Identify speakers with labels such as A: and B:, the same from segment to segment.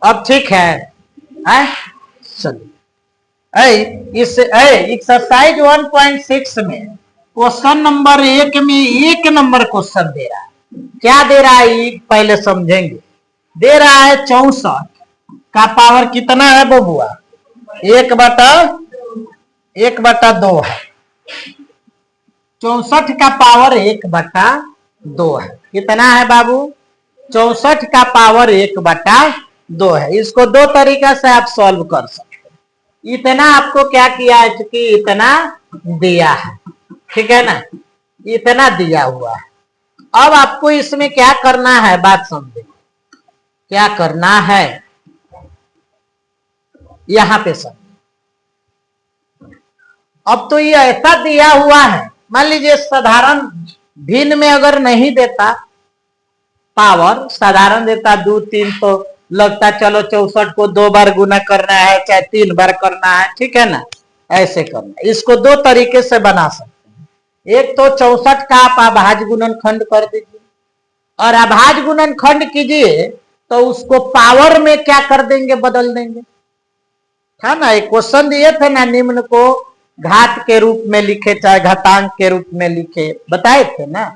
A: अब ठीक है चलिए इस एक्सरसाइज 1.6 में क्वेश्चन नंबर 1 में 1 नंबर क्वेश्चन दे रहा है। क्या दे रहा है पहले समझेंगे। दे रहा है 64 का पावर कितना है बबुआ, 1/2 है। 64 का पावर 1/2 है। कितना है बाबू, 64 का पावर 1/2 है। इसको दो तरीका से आप सॉल्व कर सकते हैं। इतना आपको क्या किया है, चूंकि इतना दिया है, ठीक है ना, इतना दिया हुआ है। अब आपको इसमें क्या करना है, बात समझे, क्या करना है यहां पे समझे। अब तो ये ऐसा दिया हुआ है, मान लीजिए साधारण भिन्न में अगर नहीं देता पावर, साधारण देता 2 3 तो लगता चलो 64 को 2 बार गुना करना है चाहे 3 बार करना है, ठीक है ना, ऐसे करना है। इसको दो तरीके से बना सकते हैं। एक तो 64 का आप अभाज्य गुणनखंड कर दीजिए, और अभाज्य गुणनखंड कीजिए तो उसको पावर में क्या कर देंगे, बदल देंगे। था ना, एक क्वेश्चन दिए थे ना, निम्न को घात के रूप में लिखे चाहे घातांक के रूप में लिखे, बताए थे ना।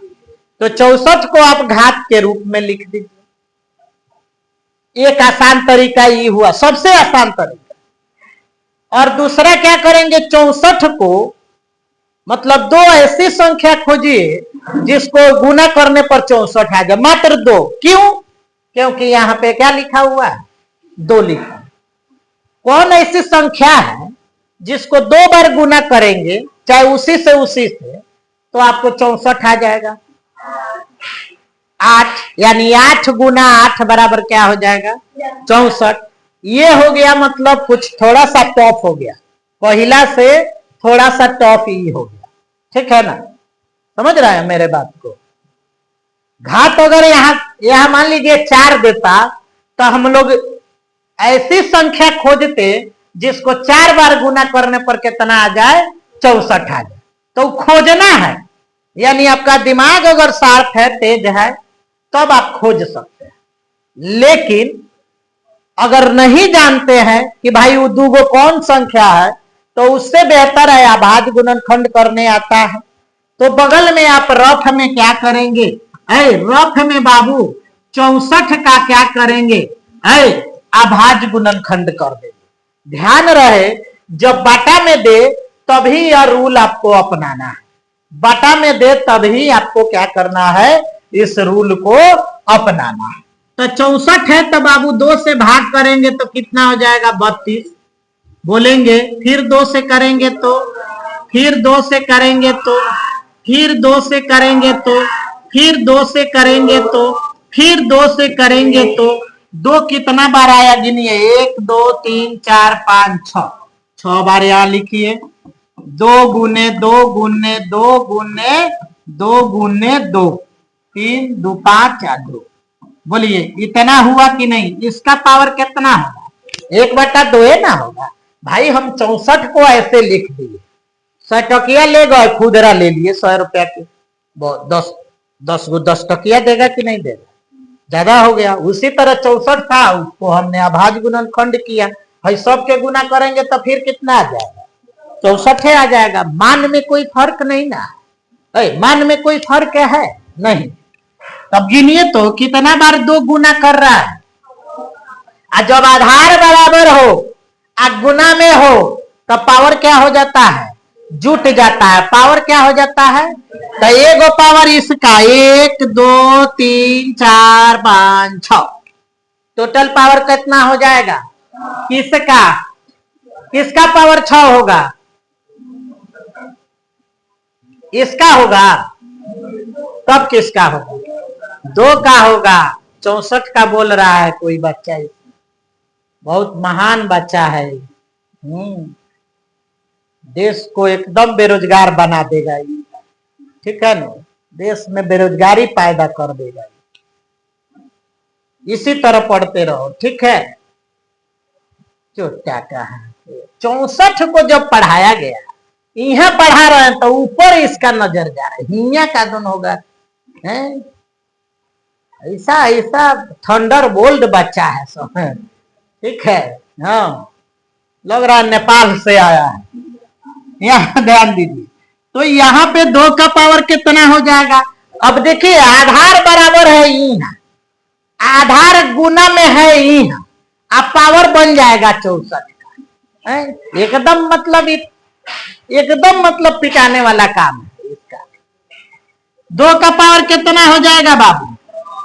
A: तो 64 को आप घात के रूप में लिख दीजिए। एक आसान तरीका ये हुआ, सबसे आसान तरीका। और दूसरा क्या करेंगे, 64 को मतलब दो ऐसी संख्या खोजिए जिसको गुना करने पर 64 आ जाए, मात्र 2। क्यों, क्योंकि यहां पे क्या लिखा हुआ है, 2 लिखा। कौन ऐसी संख्या है जिसको 2 बार गुना करेंगे चाहे उसी से तो आपको 64 आ जाएगा। 8 यानी 8 गुना 8 बराबर क्या हो जाएगा, 64। ये हो गया, मतलब कुछ थोड़ा सा टॉप हो गया, पहला से थोड़ा सा टॉप ही हो गया, ठीक है ना, समझ रहा है मेरे बात को। घात अगर यहां मान लीजिए 4 देता तो हम लोग ऐसी संख्या खोजते जिसको 4 बार गुना करने पर कितना आ जाए, 64 आ जाए। तो खोजना है, यानी आपका दिमाग अगर शार्प है, तेज है, तब आप खोज सकते हैं। लेकिन अगर नहीं जानते हैं कि भाई वो दूगो कौन संख्या है, तो उससे बेहतर है अभाज्य गुणनखंड करने आता है तो बगल में आप रफ में क्या करेंगे, रफ में बाबू 64 का क्या करेंगे, अभाज्य गुणनखंड कर देंगे। ध्यान रहे, जब बाटा में दे तभी यह रूल आपको अपनाना है। बाटा में दे तभी आपको क्या करना है, इस रूल को अपनाना है। तो 64 है तो बाबू 2 से भाग करेंगे तो कितना हो जाएगा, 32 बोलेंगे। फिर 2 से करेंगे तो, फिर 2 से करेंगे तो, फिर 2 से करेंगे तो, फिर 2 से करेंगे तो, फिर 2 से करेंगे तो 2 कितना बार आया गिनिए, 1 2 3 4 5 6 बार यहां लिखिए। 2 गुने 2 गुने 2 गुने 2 गुने 2, 3 2 5 4 2। बोलिए इतना हुआ कि नहीं, इसका पावर कितना होगा, 1/2 है ना होगा। भाई हम 64 को ऐसे लिख दिए, 100 टकिया ले गए, खुदरा ले लिए 100 रुपया के, 10 टकिया देगा कि नहीं देगा, ज्यादा हो गया। उसी तरह 64 था, उसको हमने अभाज्य गुणनखंड किया, भाई सबके गुना करेंगे तो फिर कितना आ जाएगा, 64 आ जाएगा। मान में कोई फर्क नहीं ना, मान में कोई फर्क है नहीं। तब गिनिए तो कितना बार 2 गुना कर रहा है। जब आधार बराबर हो गुना में हो तब पावर क्या हो जाता है, जुट जाता है। पावर क्या हो जाता है, तो एगो पावर इसका 1 2 3 4 5 6, टोटल पावर कितना हो जाएगा, किसका किसका पावर 6 होगा, इसका होगा, तब किसका होगा, 2 का होगा। 64 का बोल रहा है कोई बच्चा, बहुत महान बच्चा है। देश को एकदम बेरोजगार बना देगा, ठीक है ना, देश में बेरोजगारी पैदा कर देगा। इसी तरह पढ़ते रहो, ठीक है। क्या कहा, 64 को जब पढ़ाया गया, यहाँ पढ़ा रहे हैं तो ऊपर इसका नजर जा रहा है, हिया का दोनों होगा है। ऐसा ऐसा थंडर बोल्ड बच्चा है सब, ठीक है। हाँ, लग रहा है नेपाल से आया है। यहाँ ध्यान दीजिए, तो यहाँ पे 2 का पावर कितना हो जाएगा? अब देखिए आधार बराबर है ई, आधार गुना में है ई, अब पावर बन जाएगा 64 का। एकदम मतलब एकदम मतलब पिटाने वाला काम है इसका। 2 का पावर कितना हो जाएगा बाबू?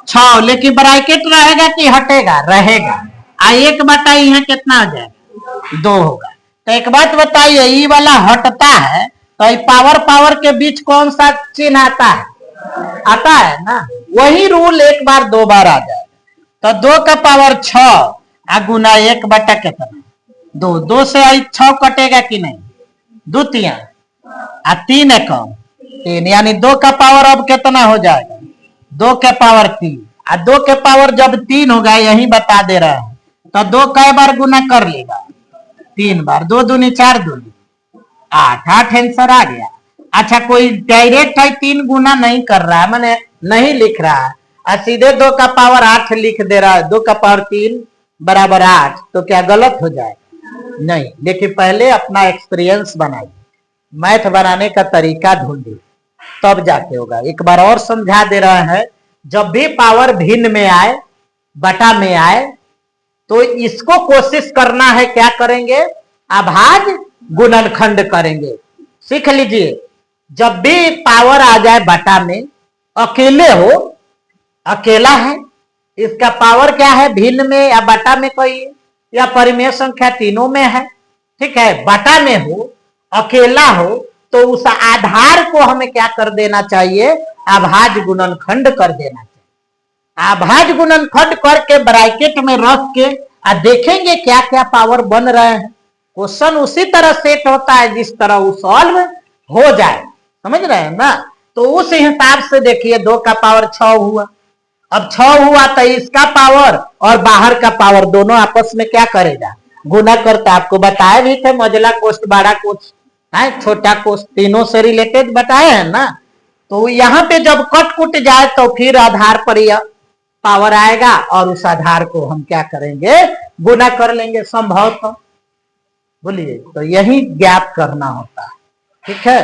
A: 6, लेकिन ब्रैकेट रहेगा कि हटेगा? रहेगा। 1 बटा यहाँ कितना हो जाएगा? 2 होगा। तो एक बात बताइए, ई वाला हटता है तो पावर पावर के बीच कौन सा चिन्ह आता है? आता है ना। वही रूल एक बार 2 बार आ जाएगा। तो 2 का पावर 6 गुना 1 बटा कितना? 2। 2 से 6 कटेगा कि नहीं? 2 तिया 3 एकम 3, यानी 2 का पावर अब कितना हो जाएगा? 2 के पावर 3। 2 के पावर जब 3 होगा, यही बता दे रहा है, तो 2 कई बार गुना कर लेगा? 3 बार। 2 दूनी 4 दूनी 8। 8 आंसर आ गया। अच्छा, कोई डायरेक्ट है 3 गुना नहीं कर रहा है, मैंने नहीं लिख रहा है, सीधे 2 का पावर 8 लिख दे रहा है। 2 का पावर 3 बराबर 8, तो क्या गलत हो जाएगा? नहीं। देखिए पहले अपना एक्सपीरियंस बनाइए, मैथ बनाने का तरीका ढूंढिए, तब जाके होगा। एक बार और समझा दे रहा है, जब भी पावर भिन्न में आए, बटा में आए, तो इसको कोशिश करना है, क्या करेंगे? अभाज्य गुणनखंड करेंगे। सीख लीजिए, जब भी पावर आ जाए बटा में, अकेले हो, अकेला है, इसका पावर क्या है? भिन्न में या बटा में कोई, या परिमेय संख्या तीनों में है, ठीक है, बटा में हो, अकेला हो, तो उस आधार को हमें क्या कर देना चाहिए? अभाज्य गुणनखंड कर देना चाहिए। अभाज्य गुणनखंड करके ब्रैकेट में रख के देखेंगे क्या क्या पावर बन रहे हैं। क्वेश्चन उसी तरह सेट होता है जिस तरह वो सॉल्व हो जाए, समझ रहे हैं ना। तो उस हिसाब से देखिए 2 का पावर 6 हुआ। अब 6 हुआ तो इसका पावर और बाहर का पावर दोनों आपस में क्या करेगा? गुना करता। आपको बताए भी थे, मझला कोष्ठ, बड़ा कोष्ठ, छोटा कोष्ठ, तीनों से रिलेटेड बताए हैं ना। तो यहाँ पे जब कट कुट जाए तो फिर आधार पर यह पावर आएगा और उस आधार को हम क्या करेंगे? गुना कर लेंगे संभव। तो बोलिए, तो यही ज्ञात करना होता है, ठीक है।